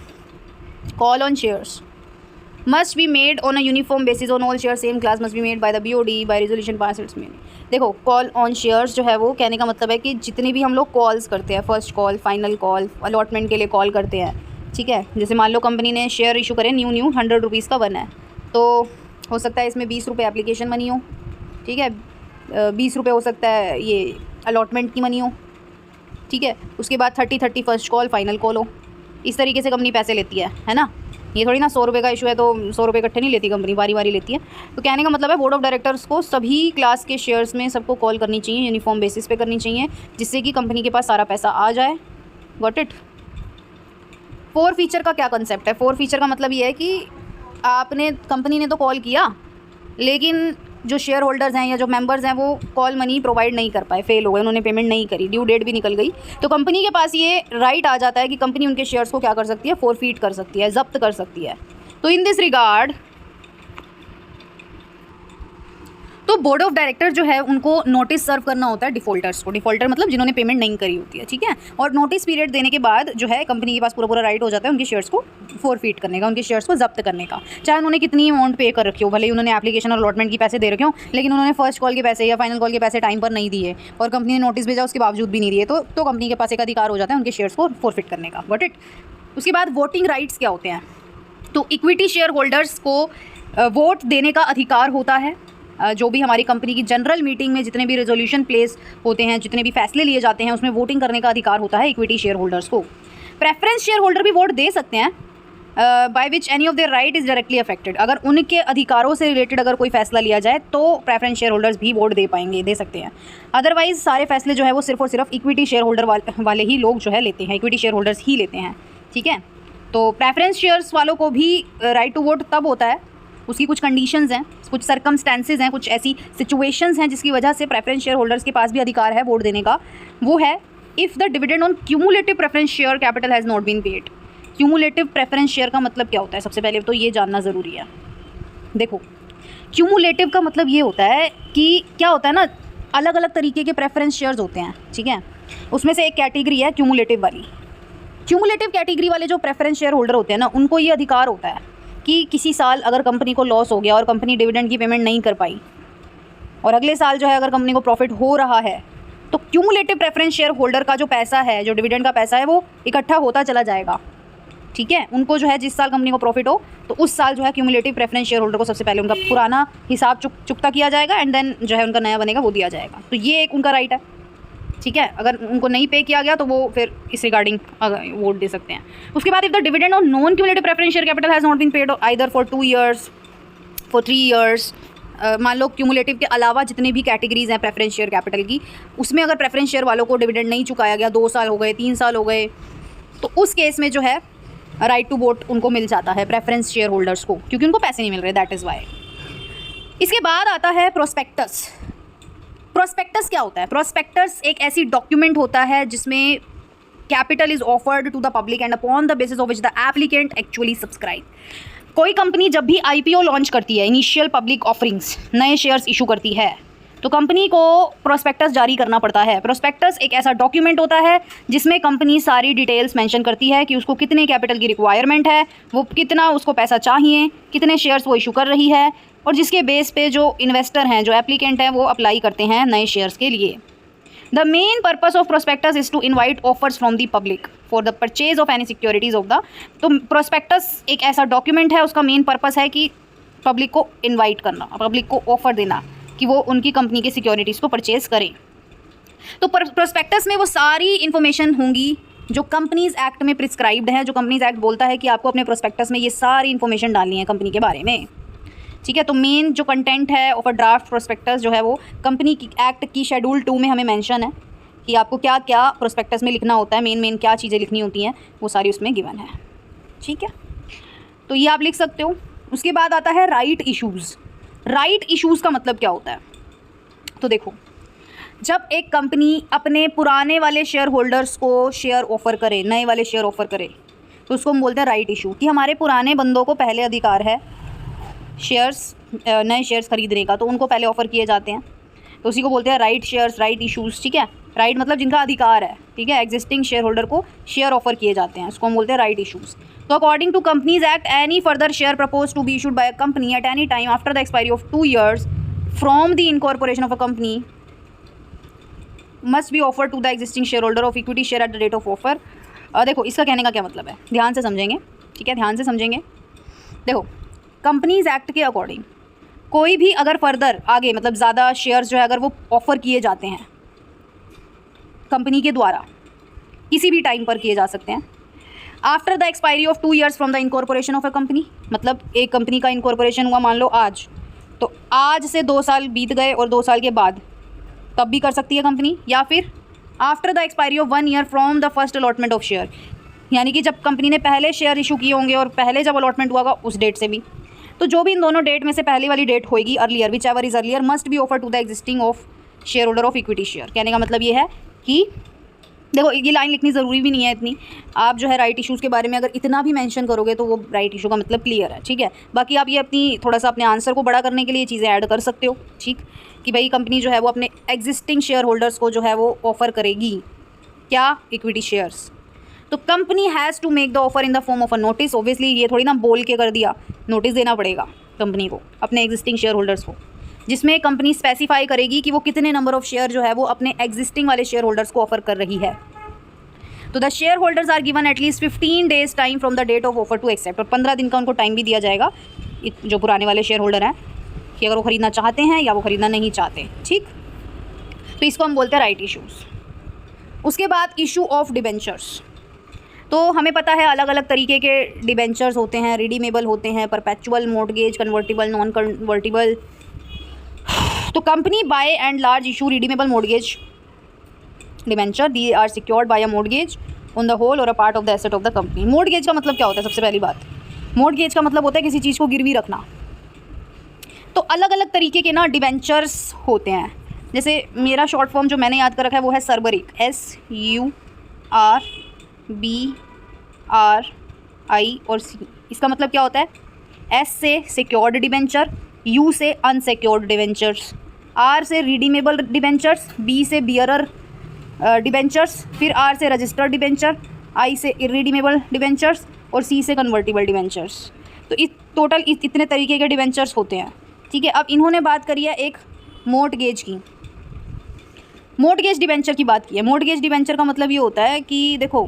call on shares? Must be made on a uniform basis on all share same class must be made by the BOD by resolution pass its meaning. देखो कॉल ऑन शेयर्स जो है वो कहने का मतलब है कि जितने भी हम लोग कॉल्स करते हैं, first call, final call, allotment के लिए कॉल करते हैं, ठीक है। जैसे मान लो कंपनी ने शेयर इशू करे, न्यू 100 रुपीज़ का बना है, तो हो सकता है इसमें 20 रुपये एप्लीकेशन मनी हो, ठीक है, 20 रुपये हो सकता है ये अलॉटमेंट की मनी हो, ठीक है। उसके बाद 30 फर्स्ट कॉल, फाइनल कॉल हो। इस तरीके से कंपनी पैसे लेती है ना। ये थोड़ी ना 100 रुपये का इशू है तो 100 रुपये इकट्ठे नहीं लेती कंपनी, बारी बारी लेती है। तो कहने का मतलब है बोर्ड ऑफ डायरेक्टर्स को सभी क्लास के शेयर्स में सबको कॉल करनी चाहिए, यूनिफॉर्म बेसिस पे करनी चाहिए, जिससे कि कंपनी के पास सारा पैसा आ जाए। Got it. 4 फीचर का क्या कंसेप्ट है? 4 फीचर का मतलब ये है कि आपने कंपनी ने तो कॉल किया, लेकिन जो शेयर होल्डर्स हैं या जो मेंबर्स हैं वो कॉल मनी प्रोवाइड नहीं कर पाए, फेल हो गए, उन्होंने पेमेंट नहीं करी, ड्यू डेट भी निकल गई, तो कंपनी के पास ये राइट आ जाता है कि कंपनी उनके शेयर्स को क्या कर सकती है, फोरफीट कर सकती है, जब्त कर सकती है। तो इन दिस रिगार्ड तो बोर्ड ऑफ डायरेक्टर जो है उनको नोटिस सर्व करना होता है डिफॉल्टर्स को। डिफॉल्टर मतलब जिन्होंने पेमेंट नहीं करी होती है, ठीक है। और नोटिस पीरियड देने के बाद जो है कंपनी के पास पूरा राइट हो जाता है उनके शेयर्स को फोरफीट करने का, उनके शेयर्स को जब्त करने का, चाहे उन्होंने कितनी अमाउंट पे कर रखी हो, भले ही उन्होंने एप्लीकेशन और अलॉटमेंट की पैसे दे रखे हो, लेकिन उन्होंने फर्स्ट कॉल के पैसे या फाइनल कॉल के पैसे टाइम पर नहीं दिए और कंपनी ने नोटिस भेजा उसके बावजूद भी नहीं दिए, तो कंपनी के पास एक अधिकार हो जाता है उनके शेयर्स को फोरफीट करने का। Got it. उसके बाद वोटिंग राइट्स क्या होते हैं? तो इक्विटी शेयर होल्डर्स को वोट देने का अधिकार होता है। जो भी हमारी कंपनी की जनरल मीटिंग में जितने भी रेजोल्यूशन प्लेस होते हैं, जितने भी फैसले लिए जाते हैं, उसमें वोटिंग करने का अधिकार होता है इक्विटी शेयर होल्डर्स को। प्रेफरेंस शेयर होल्डर भी वोट दे सकते हैं, by which any of their right is directly affected. अगर उनके अधिकारों से रिलेटेड अगर कोई फैसला लिया जाए तो प्रेफरेंस शेयर होल्डर्स भी वोट दे सकते हैं। अदरवाइज सारे फैसले जो है वो सिर्फ और सिर्फ इक्विटी शेयर होल्डर वाले ही लोग जो है लेते हैं, इक्विटी शेयर होल्डर्स ही लेते हैं, ठीक है। तो प्रेफरेंस शेयर्स वालों को भी राइट टू वोट तब होता है, उसकी कुछ कंडीशंस हैं, कुछ सर्कमस्टेंसेज हैं, कुछ ऐसी सिचुएशंस हैं जिसकी वजह से प्रेफरेंस शेयर होल्डर्स के पास भी अधिकार है वोट देने का। वो है if the dividend on cumulative preference share capital has not been paid. Cumulative preference share का मतलब क्या होता है? सबसे पहले तो ये जानना ज़रूरी है। देखो क्यूमुलेटिव का मतलब ये होता है कि क्या होता है ना, अलग अलग तरीके के प्रेफरेंस शेयर्स होते हैं, ठीक है। उसमें से एक कैटेगरी है क्यूमुलेटिव वाली। क्यूमुलेटिव कैटेगरी वाले जो प्रेफरेंस शेयर होल्डर होते हैं ना, उनको ये अधिकार होता है कि किसी साल अगर कंपनी को लॉस हो गया और कंपनी डिविडेंड की पेमेंट नहीं कर पाई और अगले साल जो है अगर कंपनी को प्रॉफिट हो रहा है, तो क्यूमुलेटिव प्रेफरेंस शेयर होल्डर का जो पैसा है, जो डिविडेंड का पैसा है, वो इकट्ठा होता चला जाएगा, ठीक है। उनको जो है जिस साल कंपनी को प्रॉफिट हो तो उस साल जो है क्यूमुलेटिव प्रेफरेंस शेयर होल्डर को सबसे पहले उनका पुराना हिसाब चुकता किया जाएगा एंड देन जो है उनका नया बनेगा वो दिया जाएगा। तो ये एक उनका राइट है, ठीक है। अगर उनको नहीं पे किया गया तो वो फिर इस रिगार्डिंग वोट दे सकते हैं। उसके बाद if the dividend on non cumulative preference share capital has not been paid either for 2 years for 3 years, मान लो क्यूमुलेटिव के अलावा जितने भी कैटेगरीज हैं प्रेफरेंस शेयर कैपिटल की, उसमें अगर प्रेफरेंस शेयर वालों को डिविडेंड नहीं चुकाया गया, 2 साल हो गए, 3 साल हो गए, तो उस केस में जो है राइट टू वोट उनको मिल जाता है प्रेफरेंस शेयर होल्डर्स को, क्योंकि उनको पैसे नहीं मिल रहे, दैट इज़ वाई। इसके बाद आता है प्रोस्पेक्टस। प्रोस्पेक्टस क्या होता है? प्रोस्पेक्टस एक ऐसी डॉक्यूमेंट होता है जिसमें capital is offered to the public and upon the basis of which the applicant actually subscribe. कोई कंपनी जब भी IPO लॉन्च करती है, इनिशियल पब्लिक ऑफरिंग्स, नए शेयर्स इशू करती है, तो कंपनी को प्रोस्पेक्टस जारी करना पड़ता है। प्रोस्पेक्टस एक ऐसा डॉक्यूमेंट होता है जिसमें कंपनी सारी डिटेल्स मेंशन करती है कि उसको कितने कैपिटल की रिक्वायरमेंट है, वो कितना उसको पैसा चाहिए, कितने शेयर्स वो इशू कर रही है, और जिसके बेस पे जो इन्वेस्टर हैं, जो एप्लीकेंट हैं, वो अप्लाई करते हैं नए शेयर्स के लिए। The main purpose of prospectus is to invite offers from the public for the purchase of any securities of the. तो प्रोस्पेक्टस एक ऐसा डॉक्यूमेंट है, उसका मेन पर्पस है कि पब्लिक को इन्वाइट करना, पब्लिक को ऑफर देना कि वो उनकी कंपनी की सिक्योरिटीज़ को परचेज़ करें। तो प्रोस्पेक्टस में वो सारी इन्फॉर्मेशन होंगी जो कंपनीज़ एक्ट में प्रिस्क्राइब्ड है, जो कंपनीज़ एक्ट बोलता है कि आपको अपने प्रोस्पेक्टस में ये सारी इन्फॉर्मेशन डालनी है कंपनी के बारे में। ठीक है, तो मेन जो कंटेंट है ऑफ अ ड्राफ्ट प्रोस्पेक्टस जो है वो कंपनी की एक्ट की शेड्यूल 2 में हमें मेंशन है कि आपको क्या क्या प्रोस्पेक्टस में लिखना होता है, मेन क्या चीज़ें लिखनी होती हैं, वो सारी उसमें गिवन है। ठीक है, तो ये आप लिख सकते हो। उसके बाद आता है राइट इशूज़। राइट इशूज़ का मतलब क्या होता है? तो देखो, जब एक कंपनी अपने पुराने वाले शेयर होल्डर्स को शेयर ऑफ़र करे, नए वाले शेयर ऑफ़र करे, तो उसको हम बोलते हैं राइट इशू, कि हमारे पुराने बंदों को पहले अधिकार है शेयर्स, नए शेयर्स खरीदने का, तो उनको पहले ऑफ़र किए जाते हैं, तो उसी को बोलते हैं राइट शेयर्स, राइट इशूज़। ठीक है, राइट मतलब जिनका अधिकार है, ठीक है, एग्जिस्टिंग शेयर होल्डर को शेयर ऑफ़र किए जाते हैं, उसको हम बोलते हैं राइट इशूज़। तो according to companies act, any further share propose to be issued by a company at any time after the expiry of 2 years from the incorporation of a company must be offer to the existing share holder of equity share at the date of offer. देखो, इसका कहने का क्या मतलब है, ध्यान से समझेंगे। ठीक है, ध्यान से समझेंगे। देखो, कंपनीज एक्ट के अकॉर्डिंग कोई भी अगर फर्दर आगे मतलब ज़्यादा शेयर्स जो है अगर वो ऑफ़र किए जाते हैं कंपनी के द्वारा, किसी भी टाइम पर किए जा सकते हैं, after the expiry of 2 years from the incorporation of a company, मतलब एक कंपनी का इनकॉर्पोरेशन हुआ मान लो आज, तो आज से 2 साल बीत गए और 2 साल के बाद तब भी कर सकती है कंपनी, या फिर after the expiry of 1 year from the first allotment of share, यानी कि जब कंपनी ने पहले शेयर इशू किए होंगे और पहले जब अलॉटमेंट हुआ उस डेट से भी। तो जो भी इन दोनों डेट में से पहले वाली डेट होगी, earlier, whichever is earlier, must be offer to the existing of share holder of equity share. कहने का मतलब ये है कि देखो, ये लाइन लिखनी ज़रूरी भी नहीं है इतनी, आप जो है राइट इशूज़ के बारे में अगर इतना भी मेंशन करोगे तो वो राइट इशू का मतलब क्लियर है। ठीक है, बाकी आप ये अपनी थोड़ा सा अपने आंसर को बड़ा करने के लिए चीज़ें ऐड कर सकते हो। ठीक, कि भाई कंपनी जो है वो अपने एग्जिस्टिंग शेयर होल्डर्स को जो है वो ऑफ़र करेगी क्या, इक्विटी शेयर्स। तो company has to make the offer in the form of a notice. Obviously ये थोड़ी ना बोल के कर दिया, नोटिस देना पड़ेगा कंपनी को अपने एग्जिस्टिंग शेयर होल्डर्स को, जिसमें कंपनी स्पेसिफाई करेगी कि वो कितने नंबर ऑफ शेयर जो है वो अपने एग्जिस्टिंग वाले शेयर होल्डर्स को ऑफर कर रही है। तो the share holders are given at least 15 days time from the date of offer to accept, और 15 दिन का उनको टाइम भी दिया जाएगा जो पुराने वाले शेयर होल्डर हैं कि अगर वो ख़रीदना चाहते हैं या वो ख़रीदना नहीं चाहते। ठीक, तो इसको हम बोलते हैं राइट इशूज़। उसके बाद इशू ऑफ डिबेंचर्स। तो हमें पता है अलग अलग तरीके के डिबेंचर्स होते हैं, रिडीमेबल होते हैं, perpetual, mortgage, convertible, non convertible. तो company by and large issue redeemable mortgage debenture, they are secured by a mortgage on the whole or a part of the asset of the company. Mortgage का मतलब क्या होता है? सबसे पहली बात, mortgage का मतलब होता है किसी चीज़ को गिरवी रखना। तो अलग अलग तरीके के ना डिबेंचर्स होते हैं, जैसे मेरा शॉर्ट फॉर्म जो मैंने याद कर रखा है वो है सर्बरिक, SURBRI और C। इसका मतलब क्या होता है? S से सिक्योर्ड डिबेंचर, U से अनसिक्योर्ड डिबेंचर्स, R से रिडीमेबल डिबेंचर्स, B से बियरर डिबेंचर्स, फिर R से रजिस्टर्ड डिबेंचर, I से इरिडीमेबल डिबेंचर्स और C से कन्वर्टिबल डिबेंचर्स। तो इस टोटल इतने तरीके के डिबेंचर्स होते हैं। ठीक है, अब इन्होंने बात करी है एक मॉर्टगेज की, मॉर्टगेज डिबेंचर की बात की है। मॉर्टगेज डिबेंचर का मतलब ये होता है कि देखो,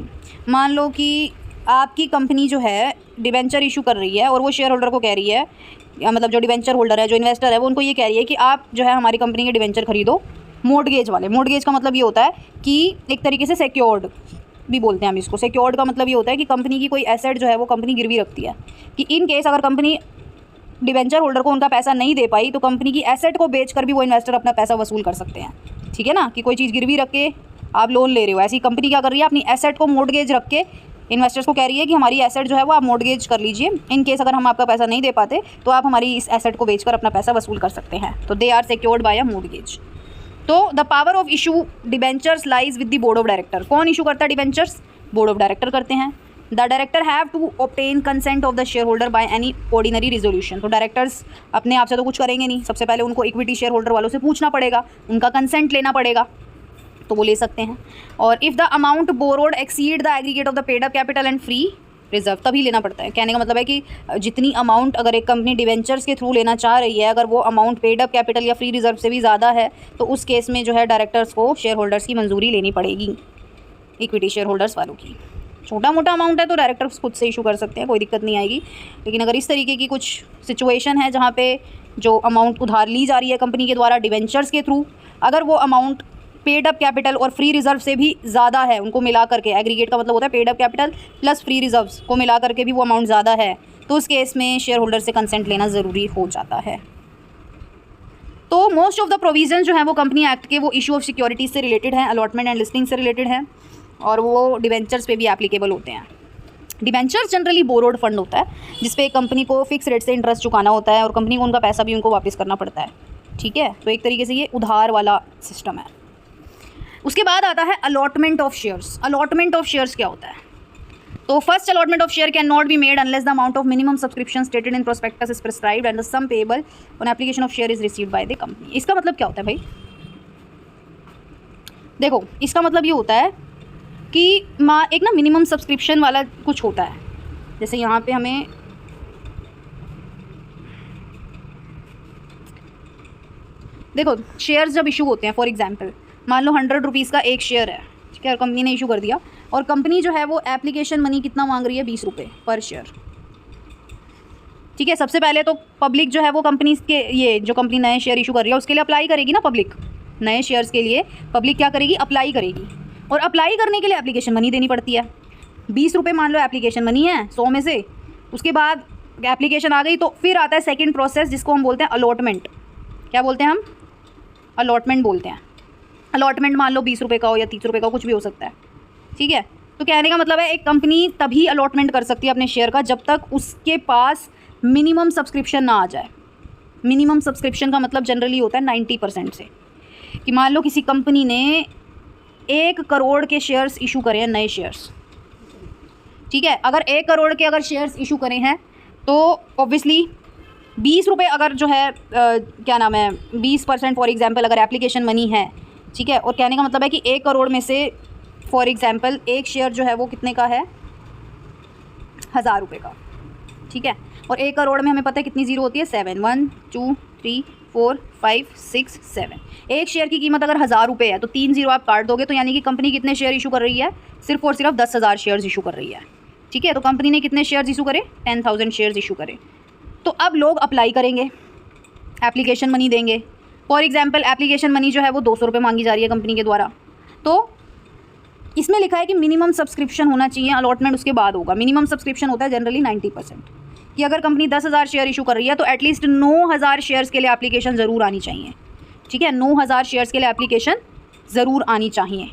मान लो कि आपकी कंपनी जो है डिबेंचर इशू कर रही है और वो शेयर होल्डर को कह रही है, मतलब जो डिबेंचर होल्डर है, जो इन्वेस्टर है, वो उनको ये कह रही है कि आप जो है हमारी कंपनी के डिबेंचर खरीदो मॉर्टगेज वाले। मॉर्टगेज का मतलब ये होता है कि एक तरीके से सिक्योर्ड भी बोलते हैं हम इसको। सिक्योर्ड का मतलब ये होता है कि कंपनी की कोई एसेट जो है वो कंपनी गिरवी रखती है, कि इन केस अगर कंपनी डिबेंचर होल्डर को उनका पैसा नहीं दे पाई तो कंपनी की एसेट को बेचकर भी वो इन्वेस्टर अपना पैसा वसूल कर सकते हैं। ठीक है ना, कि कोई चीज़ गिरवी रख के आप लोन ले रहे हो, ऐसी कंपनी क्या कर रही है, अपनी एसेट को मॉर्टगेज रख के इन्वेस्टर्स को कह रही है कि हमारी एसेट जो है वो आप मॉर्टगेज कर लीजिए, इन केस अगर हम आपका पैसा नहीं दे पाते तो आप हमारी इस एसेट को बेचकर अपना पैसा वसूल कर सकते हैं। तो they are secured by a mortgage. तो the power of issue debentures lies with the board of director. कौन इशू करता है डिबेंचर्स? बोर्ड ऑफ डायरेक्टर करते हैं। The director have to obtain consent of the share holder by any ordinary resolution. तो directors अपने आप से तो कुछ करेंगे नहीं, सबसे पहले उनको इक्विटी शेयर होल्डर वालों से पूछना पड़ेगा, उनका कंसेंट लेना पड़ेगा, तो वो ले सकते हैं। और if the amount borrowed exceed the aggregate of the paid up capital and free reserve, तभी लेना पड़ता है। कहने का मतलब है कि जितनी अमाउंट अगर एक कंपनी डिवेंचर्स के थ्रू लेना चाह रही है, अगर वो अमाउंट पेड अप कैपिटल या फ्री रिजर्व से भी ज़्यादा है, तो उस केस में जो है डायरेक्टर्स को शेयर होल्डर्स की मंजूरी लेनी पड़ेगी, इक्विटी शेयर होल्डर्स वालों की। छोटा मोटा अमाउंट है तो डायरेक्टर्स खुद से इशू कर सकते हैं, कोई दिक्कत नहीं आएगी। लेकिन अगर इस तरीके की कुछ सिचुएशन है जहाँ पे जो अमाउंट उधार ली जा रही है कंपनी के द्वारा डिवेंचर्स के थ्रू, अगर वो अमाउंट पेड अप कैपिटल और फ्री रिजर्व से भी ज़्यादा है, उनको मिला करके, एग्रीगेट का मतलब होता है paid up capital plus free reserves को मिला करके भी वो अमाउंट ज़्यादा है, तो उस केस में शेयर होल्डर से कंसेंट लेना ज़रूरी हो जाता है। तो मोस्ट ऑफ द प्रोविजन जो है वो कंपनी एक्ट के वो इशू ऑफ सिक्योरिटीज से रिलेटेड है, अलॉटमेंट एंड लिस्टिंग से रिलेटेड है, और वो डिवेंचर्स पे भी एप्लीकेबल होते हैं। डिवेंचर्स जनरली बोरोड फंड होता है जिसपे कंपनी को फिक्स रेट से इंटरेस्ट चुकाना होता है और कंपनी को उनका पैसा भी उनको वापस करना पड़ता है। ठीक है, तो एक तरीके से ये उधार वाला सिस्टम है। उसके बाद आता है allotment of shares. Allotment of shares क्या होता है? तो first allotment of share cannot be made unless the amount of minimum subscription stated in prospectus is prescribed and the sum payable on application of share is received by the company. इसका मतलब क्या होता है भाई? देखो, इसका मतलब ये होता है कि एक ना मिनिमम सब्सक्रिप्शन वाला कुछ होता है। जैसे यहाँ पे हमें देखो, शेयर्स जब इशू होते हैं, फॉर एग्जांपल मान लो 100 रुपीज़ का एक शेयर है, ठीक है, और कंपनी ने इशू कर दिया, और कंपनी जो है वो एप्लीकेशन मनी कितना मांग रही है? 20 रुपये पर शेयर। ठीक है, सबसे पहले तो पब्लिक जो है वो कंपनी के, ये जो कंपनी नए शेयर इशू कर रही है उसके लिए अप्लाई करेगी ना। पब्लिक नए शेयर्स के लिए पब्लिक क्या करेगी? अप्लाई करेगी, और अप्लाई करने के लिए एप्लीकेशन मनी देनी पड़ती है। 20 रुपये मान लो एप्लीकेशन मनी है 100 में से। उसके बाद एप्लीकेशन आ गई तो फिर आता है सेकंड प्रोसेस जिसको हम बोलते हैं अलॉटमेंट। क्या बोलते हैं हम? अलॉटमेंट बोलते हैं। अलॉटमेंट मान लो 20 रुपये का हो या 30 रुपये का, कुछ भी हो सकता है। ठीक है, तो कहने का मतलब है एक कंपनी तभी अलॉटमेंट कर सकती है अपने शेयर का जब तक उसके पास मिनिमम सब्सक्रिप्शन ना आ जाए। मिनिमम सब्सक्रिप्शन का मतलब जनरली होता है 90% से, कि मान लो किसी कंपनी ने 1 करोड़ के शेयर्स इशू करे हैं, नए शेयर्स। ठीक है, अगर 1 करोड़ के अगर शेयर्स इशू करे हैं तो ऑब्वियसली 20 रुपये अगर जो है क्या नाम है 20% फॉर एग्जांपल अगर एप्लीकेशन मनी है, ठीक है, और कहने का मतलब है कि 1 करोड़ में से फॉर एग्जांपल एक शेयर जो है वो कितने का है? 1000 रुपये का। ठीक है, और 1 करोड़ में हमें पता है कितनी जीरो होती है? 7, 1 2 3 4 5 6 7। एक शेयर की कीमत अगर 1000 रुपये है तो 3 जीरो आप काट दोगे, तो यानी कि कंपनी कितने शेयर इशू कर रही है? सिर्फ और सिर्फ 10,000 शेयर्स इशू कर रही है। ठीक है, तो कंपनी ने कितने शेयर्स इशू करे? 10,000 शेयर्स इशू करे। तो अब लोग अप्लाई करेंगे, एप्लीकेशन मनी देंगे। फॉर एग्जांपल एप्लीकेशन मनी जो है वो 200 रुपये मांगी जा रही है कंपनी के द्वारा, तो इसमें लिखा है कि मिनिमम सब्सक्रिप्शन होना चाहिए, अलॉटमेंट उसके बाद होगा। मिनिमम सब्सक्रिप्शन होता है जनरली 90%, कि अगर कंपनी 10,000 शेयर इशू कर रही है तो एटलीस्ट 9,000 शेयर्स के लिए एप्लीकेशन ज़रूर आनी चाहिए। ठीक है, 9,000 शेयर्स के लिए एप्लीकेशन ज़रूर आनी चाहिए।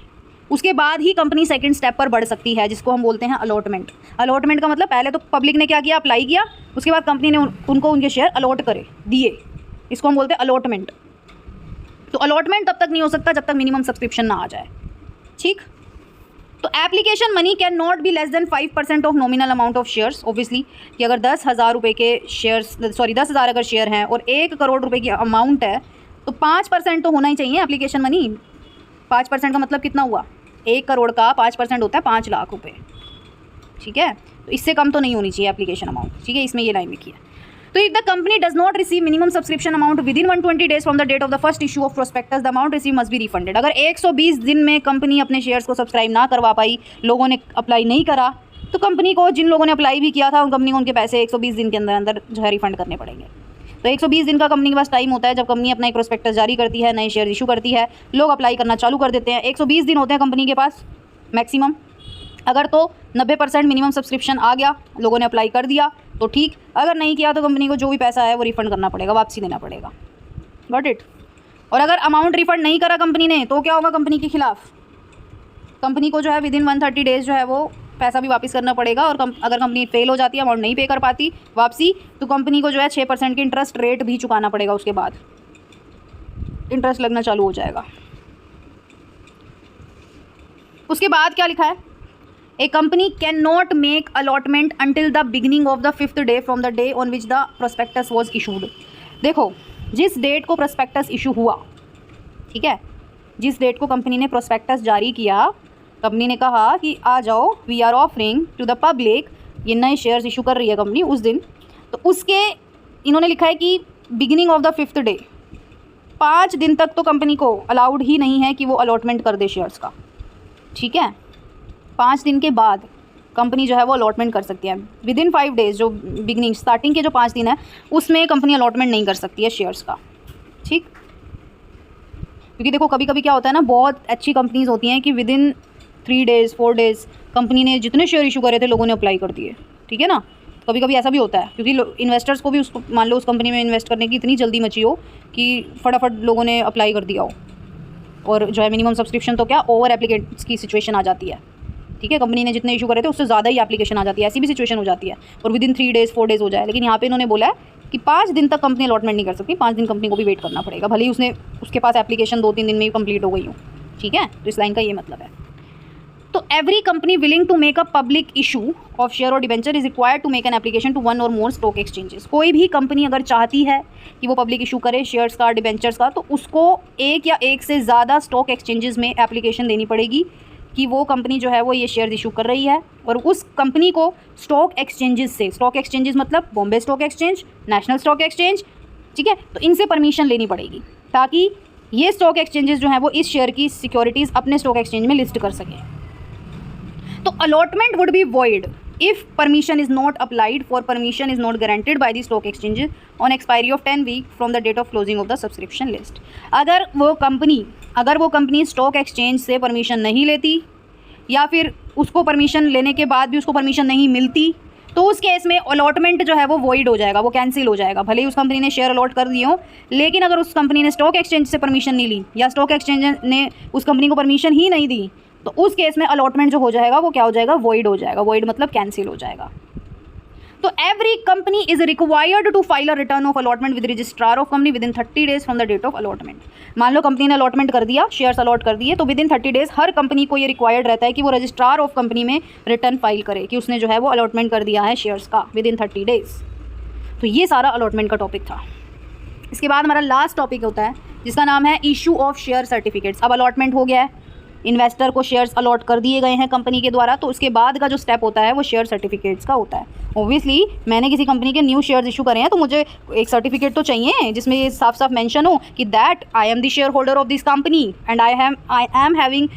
उसके बाद ही कंपनी सेकंड स्टेप पर बढ़ सकती है, जिसको हम बोलते हैं अलॉटमेंट। अलॉटमेंट का मतलब पहले तो पब्लिक ने क्या किया? अप्लाई किया, उसके बाद कंपनी ने उनको उनके शेयर अलॉट करे, दिए, इसको हम बोलते हैं अलॉटमेंट। तो अलॉटमेंट तब तक नहीं हो सकता जब तक मिनिमम सब्सक्रिप्शन ना आ जाए। ठीक, तो application money can not be less than 5% of nominal amount of shares. Obviously कि अगर 10,000 रुपये के शेयर्स, 10,000 अगर शेयर हैं और 1 करोड़ रुपए की अमाउंट है तो 5% तो होना ही चाहिए एप्लीकेशन मनी। 5% का मतलब कितना हुआ? 1 करोड़ का 5% होता है 5 लाख रुपये। ठीक है, तो इससे कम तो नहीं होनी चाहिए एप्लीकेशन अमाउंट। ठीक है, इसमें ये लाइन लिखी है। तो if the company does not receive minimum subscription amount with in 120 days from the date of the first issue of prospectus, the amount receive must be refunded. अगर 120 दिन में कंपनी अपने शेयर्स को सब्सक्राइब ना करवा पाई, लोगों ने अप्लाई नहीं करा, तो कंपनी को, जिन लोगों ने अप्लाई भी किया था उन कंपनी को उनके पैसे 120 दिन के अंदर अंदर जो है रिफंड करने पड़ेंगे। तो 120 दिन का कंपनी के पास टाइम होता है जब कंपनी अपना एक प्रोस्पेक्टस जारी करती है, नए शेयर इशू करती है, लोग अप्लाई करना चालू कर देते हैं। 120 दिन होते हैं कंपनी के पास मैक्सिमम। अगर तो 90% मिनिमम सब्सक्रिप्शन आ गया, लोगों ने अप्लाई कर दिया तो ठीक, अगर नहीं किया तो कंपनी को जो भी पैसा है वो रिफ़ंड करना पड़ेगा, वापसी देना पड़ेगा। Got it? और अगर अमाउंट रिफ़ंड नहीं करा कंपनी ने तो क्या होगा कंपनी के खिलाफ? कंपनी को जो है विद इन 130 डेज़ जो है वो पैसा भी वापस करना पड़ेगा। और अगर कंपनी फेल हो जाती है, अमाउंट नहीं पे कर पाती वापसी, तो कंपनी को जो है 6% की इंटरेस्ट रेट भी चुकाना पड़ेगा। उसके बाद इंटरेस्ट लगना चालू हो जाएगा। उसके बाद क्या लिखा है? A company can not make allotment until the beginning of the 5th day from the day on which the prospectus was issued. देखो, जिस डेट को प्रोस्पेक्टस इशू हुआ, ठीक है, जिस डेट को कंपनी ने प्रोस्पेक्टस जारी किया, कंपनी ने कहा कि आ जाओ, we are offering to the public, ये नए शेयर्स इशू कर रही है कंपनी उस दिन, तो उसके इन्होंने लिखा है कि beginning of the 5th day, 5 दिन तक तो कंपनी को अलाउड ही नहीं है कि वो अलॉटमेंट कर दे शेयर्स का, ठीक है। 5 दिन के बाद कंपनी जो है वो अलॉटमेंट कर सकती है। विदिन 5 डेज़, जो बिगनिंग स्टार्टिंग के जो 5 दिन है उसमें कंपनी अलॉटमेंट नहीं कर सकती है शेयर्स का, ठीक। क्योंकि देखो कभी कभी क्या होता है ना, बहुत अच्छी कंपनीज़ होती हैं कि विदिन 3 डेज़ 4 डेज़ कंपनी ने जितने शेयर इशू करे थे लोगों ने अप्लाई कर दिए, ठीक है ना। कभी कभी ऐसा भी होता है क्योंकि इन्वेस्टर्स को भी उसको मान लो उस कंपनी में इन्वेस्ट करने की इतनी जल्दी मची हो कि फटाफट लोगों ने अप्लाई कर दिया हो, और जो है मिनिमम सब्सक्रिप्शन तो क्या ओवर एप्लीकेट्स की सिचुएशन आ जाती है, ठीक है। कंपनी ने जितने इशू करे थे उससे ज़्यादा ही एप्लीकेशन आ जाती है, ऐसी भी सिचुएशन हो जाती है, और विदिन 3 डेज़ 4 डेज़ हो जाए। लेकिन यहाँ पे इन्होंने बोला है कि 5 दिन तक कंपनी अलॉटमेंट नहीं कर सकती, 5 दिन कंपनी को भी वेट करना पड़ेगा, भले ही उसके पास एप्लीकेशन 2-3 दिन में ही कंप्लीट हो गई हो, ठीक है। तो इस लाइन का ये मतलब है। तो every company willing to make a public issue of share or debenture is required to make an application to 1 or more stock exchanges. कोई भी कंपनी अगर चाहती है कि वो पब्लिक इशू करे शेयर्स का, डिबेंचर्स का, तो उसको एक या एक से ज़्यादा स्टॉक एक्सचेंजेस में एप्लीकेशन देनी पड़ेगी कि वो कंपनी जो है वो ये शेयर इशू कर रही है, और उस कंपनी को स्टॉक एक्सचेंजेस से, स्टॉक एक्सचेंजेस मतलब Bombay stock exchange, national stock exchange, ठीक है, तो इनसे परमिशन लेनी पड़ेगी ताकि ये स्टॉक एक्सचेंजेस जो है वो इस शेयर की सिक्योरिटीज़ अपने स्टॉक एक्सचेंज में लिस्ट कर सकें। तो allotment would be void if permission is not applied for permission is not guaranteed by the stock exchanges on expiry of 10 week from the date of closing of the subscription list. अगर वो company stock exchange से permission नहीं लेती, या फिर उसको permission लेने के बाद भी उसको परमिशन नहीं मिलती, तो उस केस में अलॉटमेंट जो है वो वॉइड हो जाएगा, वो कैंसिल हो जाएगा। भले ही उस कंपनी ने शेयर अलॉट कर दिए हो, लेकिन अगर उस कंपनी ने स्टॉक एक्सचेंज से परमिशन नहीं ली, या स्टॉक एक्सचेंज ने उस कंपनी को परमिशन ही नहीं दी, तो उस केस में अलॉटमेंट जो हो जाएगा वो क्या हो जाएगा, वॉइड हो जाएगा। वॉइड मतलब कैंसिल हो जाएगा। तो every company is required to file a return of allotment with registrar of company within 30 days from the date of allotment. मान लो कंपनी ने अलॉटमेंट कर दिया, शेयर्स अलॉट कर दिए, तो विदिन 30 डेज हर कंपनी को ये रिक्वायर्ड रहता है कि वो रजिस्ट्रार ऑफ कंपनी में रिटर्न फाइल करे कि उसने जो है वो अलॉटमेंट कर दिया है शेयर्स का विदिन 30 डेज। तो ये सारा अलॉटमेंट का टॉपिक था। इसके बाद हमारा लास्ट टॉपिक होता है जिसका नाम है इशू ऑफ शेयर सर्टिफिकेट्स। अब अलॉटमेंट हो गया है, इन्वेस्टर को शेयर्स अलॉट कर दिए गए हैं कंपनी के द्वारा, तो उसके बाद का जो स्टेप होता है वो शेयर सर्टिफिकेट्स का होता है। ऑब्वियसली मैंने किसी कंपनी के न्यू शेयर्स इशू करे हैं तो मुझे एक सर्टिफिकेट तो चाहिए जिसमें ये साफ साफ मेंशन हो कि that I am the share holder of this company and I am having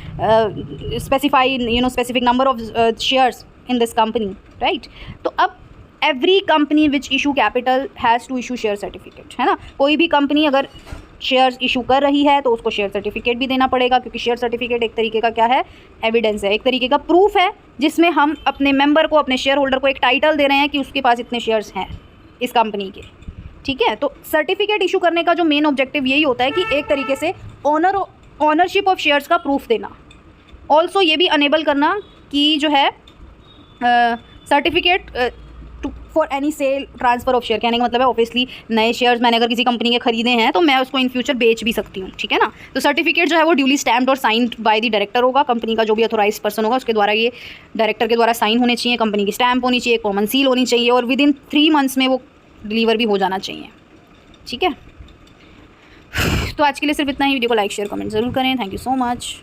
specific number of shares in this company, right. तो अब every company which issue capital has to issue share certificate, है ना। कोई भी company अगर shares issue कर रही है तो उसको शेयर सर्टिफिकेट भी देना पड़ेगा, क्योंकि शेयर सर्टिफिकेट एक तरीके का क्या है, एविडेंस है, एक तरीके का प्रूफ है, जिसमें हम अपने मेंबर को, अपने शेयर होल्डर को एक टाइटल दे रहे हैं कि उसके पास इतने शेयर्स हैं इस कंपनी के, ठीक है। तो सर्टिफिकेट इशू करने का जो मेन ऑब्जेक्टिव यही होता है कि एक तरीके से ऑनरशिप ऑफ शेयर्स का प्रूफ देना, ऑल्सो ये भी अनेबल करना कि जो है certificate for any sale transfer of share. कहने का मतलब है ऑब्वियसली नए शेयर्स मैंने अगर किसी कंपनी के खरीदे हैं तो मैं उसको इन फ्यूचर बेच भी सकती हूँ, ठीक है ना। तो सर्टिफिकेट जो है वो ड्यूली स्टैम्प्ड और साइंड बाय द डायरेक्टर होगा, कंपनी का जो भी अथोराइज पर्सन होगा उसके द्वारा, ये डायरेक्टर के द्वारा साइन होने चाहिए, कंपनी की स्टैम्प होनी चाहिए, कॉमन सील होनी चाहिए, और विदिन 3 मंथ्स में वो डिलीवर भी हो जाना चाहिए, ठीक है। तो आज के लिए सिर्फ इतना ही। वीडियो को लाइक शेयर कमेंट जरूर करें। Thank you so much.